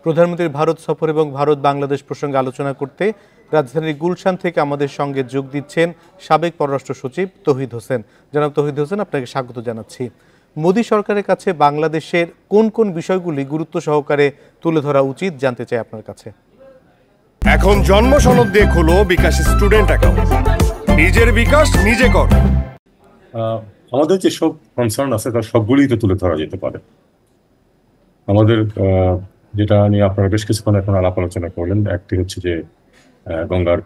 প্রধানমন্ত্রীর ভারত সফর এবং ভারত বাংলাদেশ প্রসঙ্গে আলোচনা করতে রাজধানীর গুলশান থেকে আমাদের সঙ্গে যোগ দিচ্ছেন সাবেক পররাষ্ট্র সচিব তৌহিদ হোসেন। জনাব তৌহিদ হোসেন, আপনাকে স্বাগত জানাচ্ছি। মোদী সরকারের কাছে বাংলাদেশের কোন কোন বিষয়গুলি গুরুত্ব সহকারে তুলে ধরা উচিত জানতে চাই আপনার কাছে। এখন জন্ম সনদ দিয়ে খোলো বিকাশ স্টুডেন্ট অ্যাকাউন্ট, নিজের বিকাশ নিজে কর। আমাদের যেসব কনসার্ন আছে তার সবগুলিই তো তুলে ধরা যেতে পারে। আমাদের যেটা নিয়ে আপনারা বেশ কিছুক্ষণ এখন আলাপ আলোচনা করলেন, একটি হচ্ছে যে গঙ্গার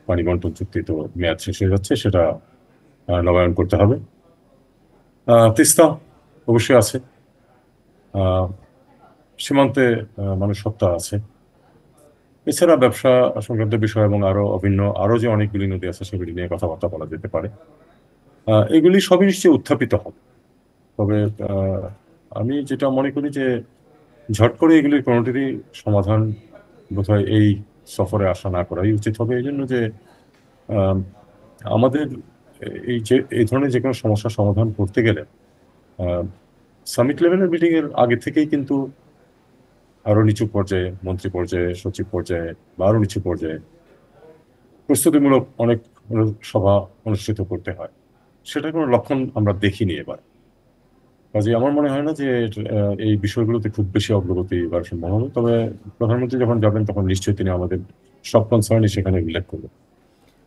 পানি বন্টন চুক্তি তো মেয়াদ শেষ হয়ে যাচ্ছে, সেটা নবায়ন করতে হবে। তিস্তা অবশ্যই আছে, সীমান্তে মানুষ হত্যা আছে, এছাড়া ব্যবসা সংক্রান্ত বিষয় এবং আরো যে অনেকগুলি নদী আছে সেগুলি নিয়ে কথাবার্তা বলা যেতে পারে। এগুলি সবই নিশ্চয়ই উত্থাপিত হবে। তবে আমি যেটা মনে করি যে ঝট করে এগুলির কোনোটিরই সমাধান বোধহয় এই সফরে আসা না করাই উচিত হবে। এই জন্য যে আমাদের এই ধরনের যে কোনো সমস্যার সমাধান করতে গেলে সামিট লেভেলের মিটিং এর আগে থেকেই কিন্তু আরো নিচু পর্যায়ে, মন্ত্রী পর্যায়ে, সচিব পর্যায়ে বা আরো নিচু পর্যায়ে প্রস্তুতিমূলক অনেক সভা অনুষ্ঠিত করতে হয়। সেটা কোনো লক্ষণ আমরা দেখিনি এবার। কাজে আমার মনে হয় না যে এই বিষয়গুলোতে খুব বেশি অগ্রগতি এবার সম্ভব হবে। তবে প্রধানমন্ত্রী যখন যাবেন তখন নিশ্চয়ই তিনি আমাদের সব কনসার্নই সেখানে উল্লেখ করবেন।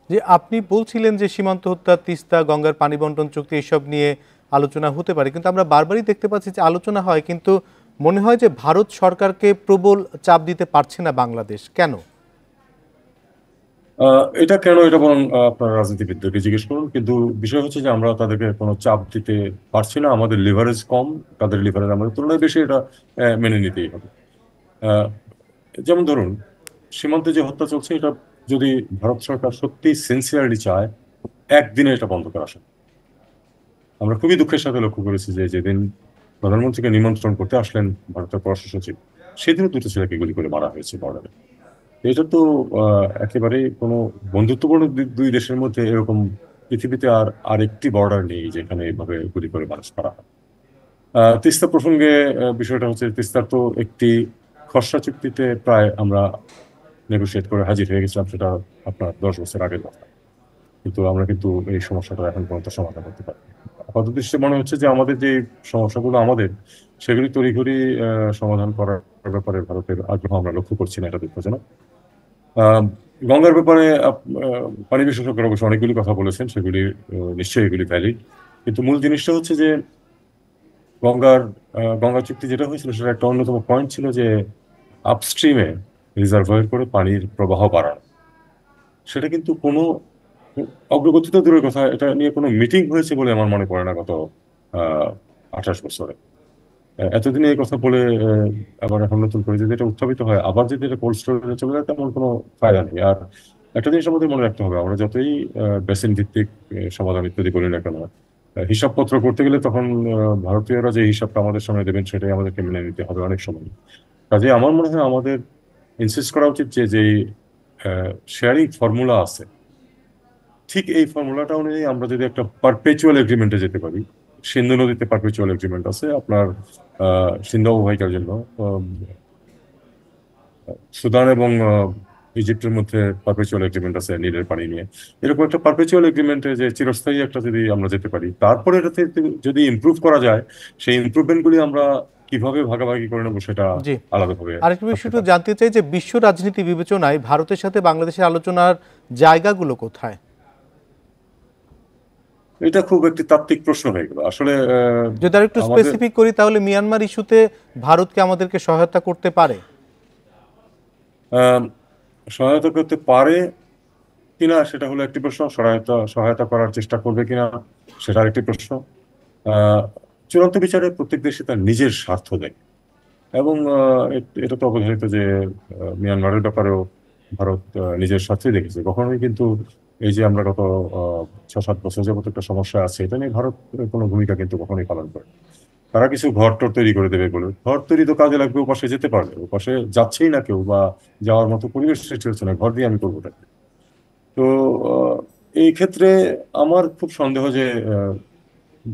যে আপনি বলছিলেন যে সীমান্ত হত্যা, তিস্তা, গঙ্গার পানি বন্টন চুক্তি এসব নিয়ে আলোচনা হতে পারে, কিন্তু আমরা বারবারই দেখতে পাচ্ছি যে আলোচনা হয়, কিন্তু মনে হয় যে ভারত সরকারকে প্রবল চাপ দিতে পারছে না বাংলাদেশ। কেন এটা বরং আপনার রাজনীতিবিদদেরকে জিজ্ঞেস করুন। কিন্তু বিষয় হচ্ছে যে আমরা তাদেরকে কোনো চাপ দিতে পারছি না। আমাদের লিভারেজ কম, তাদের লিভারেজ আমাদের তুলনায় বেশি, এটা মেনে নিতেই হবে। যেমন ধরুন, সীমান্তে যে হত্যা চলছে, এটা যদি ভারত সরকার সত্যি সিনসিয়ারলি চায়, একদিনে এটা বন্ধ করা সম্ভব। আমরা খুবই দুঃখের সাথে লক্ষ্য করেছি যে যেদিন প্রধানমন্ত্রীকে নিমন্ত্রণ করতে আসলেন ভারতের পররাষ্ট্র সচিব, সেদিনও দুটো ছেলেকে গুলি করে মারা হয়েছে বর্ডারে। এটা তো একেবারেই কোনো বন্ধুত্বপূর্ণ দুই দেশের মধ্যে এরকম পৃথিবীতে আর একটি বর্ডার নেই যেখানে এইভাবে গুলি করে মানুষ মারা হয়। তিস্তা প্রসঙ্গে বিষয়টা হচ্ছে, তিস্তার তো একটি খসড়া চুক্তিতে প্রায় আমরা নেগোশিয়েট করে হাজির হয়ে গেছিলাম, সেটা আপনার 10 বছর আগের কথা। কিন্তু আমরা এই সমস্যাটা এখন পর্যন্ত সমাধান করতে পারি। আপাতত দৃষ্টি মনে হচ্ছে যে আমাদের যে সমস্যাগুলো সেগুলি তড়িঘড়ি সমাধান করার ব্যাপারে ভারতের আগ্রহ আমরা লক্ষ্য করছি না, এটা দুঃখজনক। গঙ্গার ব্যাপারে পানি বিশেষজ্ঞরা অবশ্য অনেকগুলি কথা বলেছেন, সেগুলি নিশ্চয়ই এগুলি ভ্যালিড। কিন্তু মূল জিনিসটা হচ্ছে যে গঙ্গা চুক্তি যেটা হয়েছিল, সেটা একটা অন্যতম পয়েন্ট ছিল যে আপস্ট্রিমে রিজার্ভয়ার করে পানির প্রবাহ বাড়ানো। সেটা কিন্তু কোনো অগ্রগতি তো দূরের কথা, এটা নিয়ে কোনো মিটিং হয়েছে বলে আমার মনে পড়ে না গত 28 বছরে। এতদিনে এই কথা বলে আবার এখন নতুন করে যদি এটা উত্থাপিত হয়, আবার যদি এটা কোল্ড স্টোরেজে চলে যায়, তেমন কোনো ফায়দা নেই। আর একটা জিনিস আমাদের মনে রাখতে হবে, আমরা যতই বেসিন ভিত্তিক সমাধান ইত্যাদি করি না কেন, হিসাবপত্র করতে গেলে তখন ভারতীয়রা যে হিসাবটা আমাদের সামনে দেবেন সেটাই আমাদেরকে মেনে নিতে হবে অনেক সময়। কাজে আমার মনে হয় আমাদের ইনসিস্ট করা উচিত যে শেয়ারিং ফর্মুলা আছে, ঠিক এই ফর্মুলাটা অনুযায়ী আমরা যদি একটা পারপেচুয়াল এগ্রিমেন্টে যেতে পারি। সিন্ধু নদীতে পারপেচুয়াল এগ্রিমেন্ট আছে আপনার সিন্ধু অববাহিকার জন্য, সুদান এবং ইজিপ্টের মধ্যে পারপেচুয়াল এগ্রিমেন্ট আছে নীলের পানি নিয়ে। এরকম একটা পারপেচুয়াল এগ্রিমেন্টে যে চিরস্থায়ী একটা যদি আমরা যেতে পারি, তারপরে এটাতে যদি ইমপ্রুভ করা যায়, সেই ইমপ্রুভমেন্টগুলি আমরা কিভাবে ভাগাভাগি করে নেবো সেটা আলাদাভাবে। আরেকটু বিষয় জানতে চাই যে বিশ্ব রাজনীতি বিবেচনায় ভারতের সাথে বাংলাদেশের আলোচনার জায়গাগুলো কোথায়? এটা খুব একটি তাত্ত্বিক প্রশ্ন হয়ে গেল আসলে। যদি আর একটু স্পেসিফিক করি, তাহলে মিয়ানমার ইস্যুতে ভারতকে আমাদেরকে সহায়তা করতে পারে? সহায়তা করতে পারে কিনা সেটা হলো একটি প্রশ্ন, সহায়তা করার চেষ্টা করবে কিনা সেটা আরেকটি প্রশ্ন। চূড়ান্ত বিচারে প্রত্যেক দেশে তার নিজের স্বার্থ দেয়, এবং এটা তো অবধারিত যে মিয়ানমারের ব্যাপারেও ভারত নিজের স্বার্থই দেখেছে। কখনোই কিন্তু এই যে আমরা গত 6-7 বছর যাবত একটা সমস্যা আছে, এটা নিয়ে ভারত কোনো ভূমিকা কিন্তু কখনোই পালন করে। তারা কিছু ঘর টর তৈরি করে দেবে বলে, ঘর তৈরি তো কাজে লাগবে, ওপাশে যেতে পারবে, ওপাশে যাচ্ছেই না কেউ বা যাওয়ার মতো পরিবেশ সৃষ্টি হচ্ছে না, ঘর দিয়ে আমি করবো তাকে। তো এই ক্ষেত্রে আমার খুব সন্দেহ যে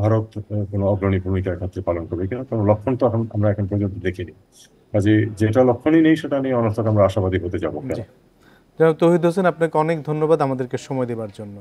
ভারত কোনো অগ্রণী ভূমিকা এক্ষেত্রে পালন করবে কিনা, কারণ লক্ষণ তো আমরা এখন পর্যন্ত দেখিনি। কাজে যেটা লক্ষণই নেই সেটা নিয়ে অনর্থক আমরা আশাবাদী হতে যাবো কেন? জি। জনাব তৌহিদ হোসেন, আপনাকে অনেক ধন্যবাদ আমাদেরকে সময় দেওয়ার জন্য।